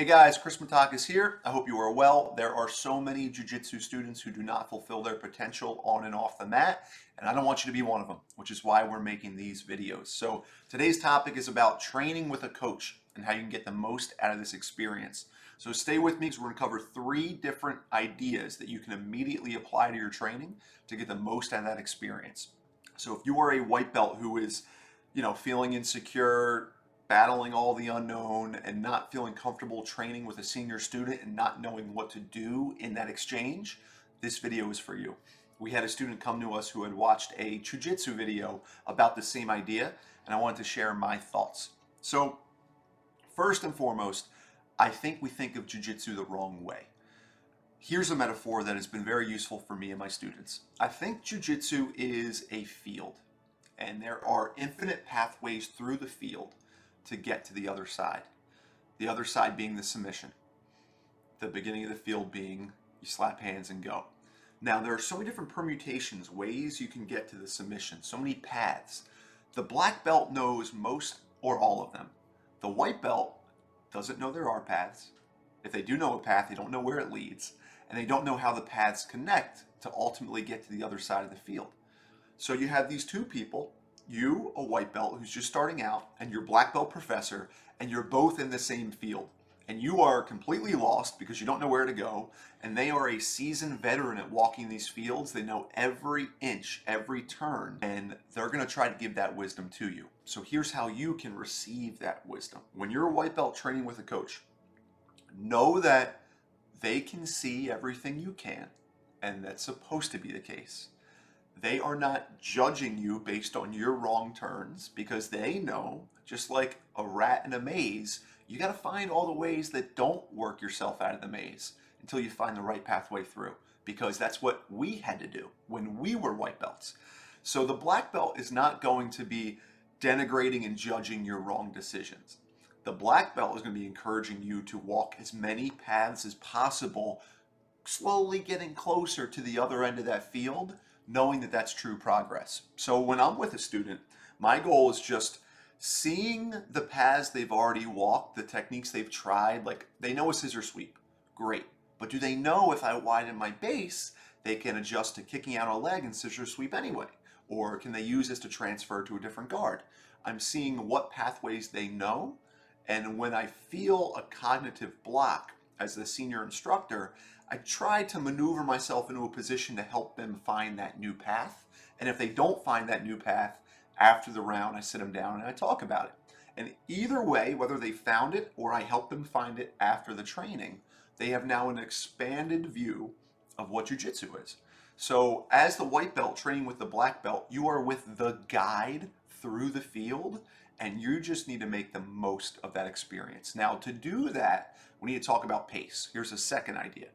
Hey guys, Chris Matakas here. I hope you are well. There are so many Jiu Jitsu students who do not fulfill their potential on and off the mat, and I don't want you to be one of them, which is why we're making these videos. So today's topic is about training with a coach and how you can get the most out of this experience. So stay with me because we're going to cover 3 different ideas that you can immediately apply to your training to get the most out of that experience. So if you are a white belt who is, feeling insecure, battling all the unknown and not feeling comfortable training with a senior student and not knowing what to do in that exchange, this video is for you. We had a student come to us who had watched a Jiu Jitsu video about the same idea, and I wanted to share my thoughts. So, first and foremost, I think we think of Jiu Jitsu the wrong way. Here's a metaphor that has been very useful for me and my students. I think Jiu Jitsu is a field, and there are infinite pathways through the field to get to the other side. The other side being the submission. The beginning of the field being you slap hands and go. Now there are so many different permutations, ways you can get to the submission, so many paths. The black belt knows most or all of them. The white belt doesn't know there are paths. If they do know a path, they don't know where it leads, and they don't know how the paths connect to ultimately get to the other side of the field. So you have these two people, you, a white belt who's just starting out, and your black belt professor, and you're both in the same field. And you are completely lost because you don't know where to go, and they are a seasoned veteran at walking these fields. They know every inch, every turn, and they're going to try to give that wisdom to you. So here's how you can receive that wisdom. When you're a white belt training with a coach, know that they can see everything you can, and that's supposed to be the case. They are not judging you based on your wrong turns because they know, just like a rat in a maze, you got to find all the ways that don't work yourself out of the maze until you find the right pathway through, because that's what we had to do when we were white belts. So the black belt is not going to be denigrating and judging your wrong decisions. The black belt is going to be encouraging you to walk as many paths as possible, slowly getting closer to the other end of that field, knowing that that's true progress. So when I'm with a student, my goal is just seeing the paths they've already walked, the techniques they've tried. Like, they know a scissor sweep, great. But do they know if I widen my base, they can adjust to kicking out a leg and scissor sweep anyway? Or can they use this to transfer to a different guard? I'm seeing what pathways they know, and when I feel a cognitive block as the senior instructor, I try to maneuver myself into a position to help them find that new path. And if they don't find that new path after the round, I sit them down and I talk about it. And either way, whether they found it or I help them find it after the training, they have now an expanded view of what Jiu Jitsu is. So as the white belt training with the black belt, you are with the guide through the field, and you just need to make the most of that experience. Now, to do that, we need to talk about pace. Here's a second idea.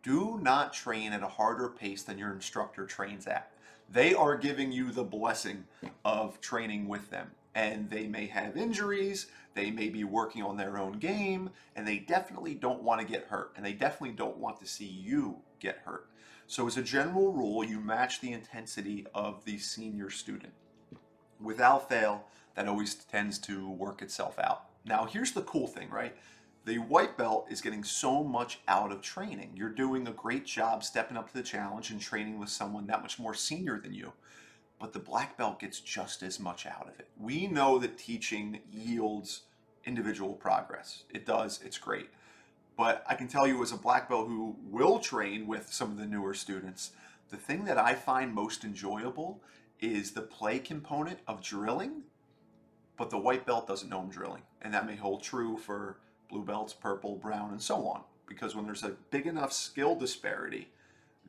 Do not train at a harder pace than your instructor trains at. They are giving you the blessing of training with them, and they may have injuries, they may be working on their own game, and they definitely don't want to get hurt, and they definitely don't want to see you get hurt. So as a general rule, you match the intensity of the senior student. Without fail, that always tends to work itself out. Now, here's the cool thing, right? The white belt is getting so much out of training. You're doing a great job stepping up to the challenge and training with someone that much more senior than you. But the black belt gets just as much out of it. We know that teaching yields individual progress. It does, it's great. But I can tell you, as a black belt who will train with some of the newer students, the thing that I find most enjoyable is the play component of drilling, but the white belt doesn't know I'm drilling. And that may hold true for blue belts, purple, brown, and so on. Because when there's a big enough skill disparity,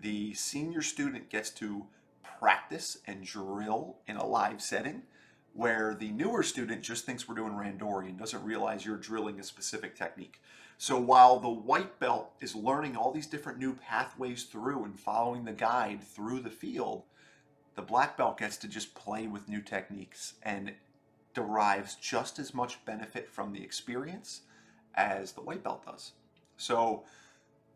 the senior student gets to practice and drill in a live setting, where the newer student just thinks we're doing randori and doesn't realize you're drilling a specific technique. So while the white belt is learning all these different new pathways through and following the guide through the field, the black belt gets to just play with new techniques and derives just as much benefit from the experience as the white belt does. So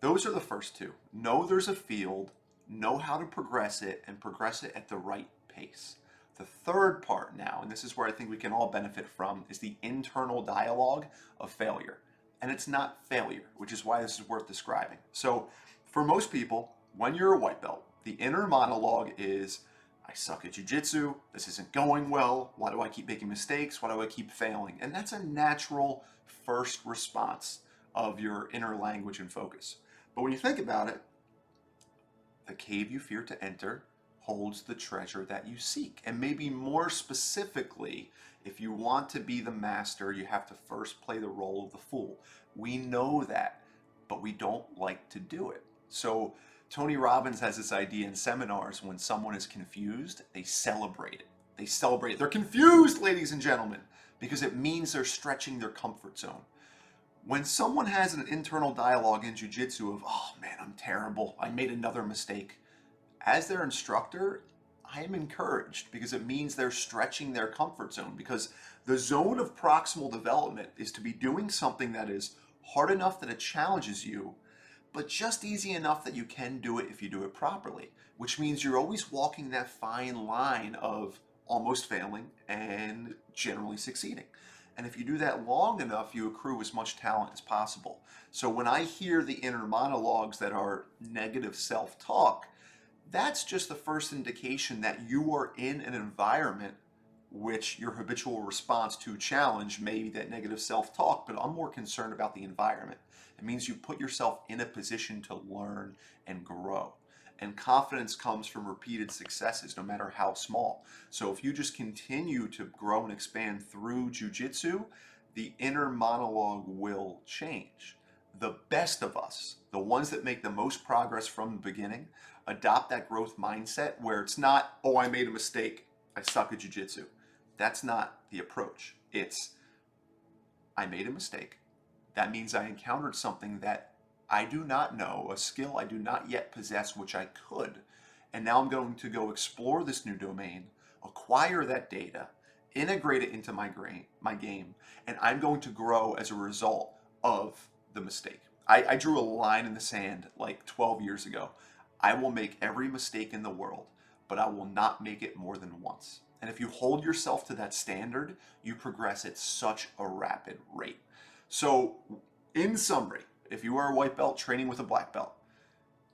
those are the first two. Know there's a field, know how to progress it, and progress it at the right pace. The third part now, and this is where I think we can all benefit from, is the internal dialogue of failure. and it's not failure, which is why this is worth describing. So for most people, when you're a white belt, the inner monologue is, I suck at jiu-jitsu, this isn't going well, why do I keep making mistakes, why do I keep failing? And that's a natural first response of your inner language and focus. But when you think about it, the cave you fear to enter holds the treasure that you seek. And maybe more specifically, if you want to be the master, you have to first play the role of the fool. We know that, but we don't like to do it. So Tony Robbins has this idea in seminars: when someone is confused, they celebrate it. They celebrate it. They're confused, ladies and gentlemen, because it means they're stretching their comfort zone. When someone has an internal dialogue in jiu-jitsu of, oh man, I'm terrible, I made another mistake, as their instructor, I am encouraged, because it means they're stretching their comfort zone, because the zone of proximal development is to be doing something that is hard enough that it challenges you, but just easy enough that you can do it if you do it properly, which means you're always walking that fine line of almost failing and generally succeeding. And if you do that long enough, you accrue as much talent as possible. So when I hear the inner monologues that are negative self-talk, that's just the first indication that you are in an environment which your habitual response to challenge may be that negative self-talk, but I'm more concerned about the environment. It means you put yourself in a position to learn and grow. And confidence comes from repeated successes, no matter how small. So if you just continue to grow and expand through jiu-jitsu, the inner monologue will change. The best of us, the ones that make the most progress from the beginning, adopt that growth mindset where it's not, oh, I made a mistake, I suck at jiu-jitsu. That's not the approach. It's, I made a mistake. That means I encountered something that I do not know, a skill I do not yet possess, which I could. And now I'm going to go explore this new domain, acquire that data, integrate it into my game, and I'm going to grow as a result of the mistake. I drew a line in the sand like 12 years ago. I will make every mistake in the world, but I will not make it more than once. And if you hold yourself to that standard, you progress at such a rapid rate. So in summary, if you are a white belt training with a black belt,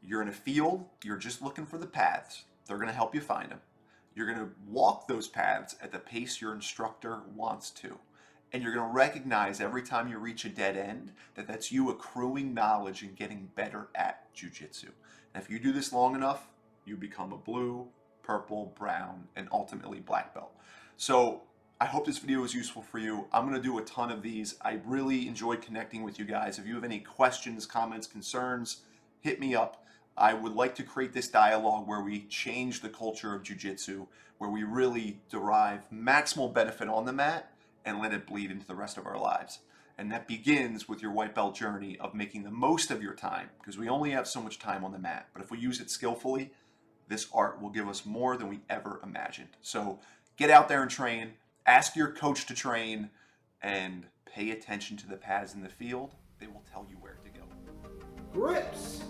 you're in a field, you're just looking for the paths. They're going to help you find them. You're going to walk those paths at the pace your instructor wants to. And you're going to recognize every time you reach a dead end that that's you accruing knowledge and getting better at jiu-jitsu. And if you do this long enough, you become a blue, purple, brown, and ultimately black belt. So I hope this video was useful for you. I'm going to do a ton of these. I really enjoyed connecting with you guys. If you have any questions, comments, concerns, hit me up. I would like to create this dialogue where we change the culture of jiu-jitsu, where we really derive maximal benefit on the mat and let it bleed into the rest of our lives. And that begins with your white belt journey of making the most of your time, because we only have so much time on the mat. But if we use it skillfully, this art will give us more than we ever imagined. So get out there and train, ask your coach to train, and pay attention to the paths in the field. They will tell you where to go. Grips.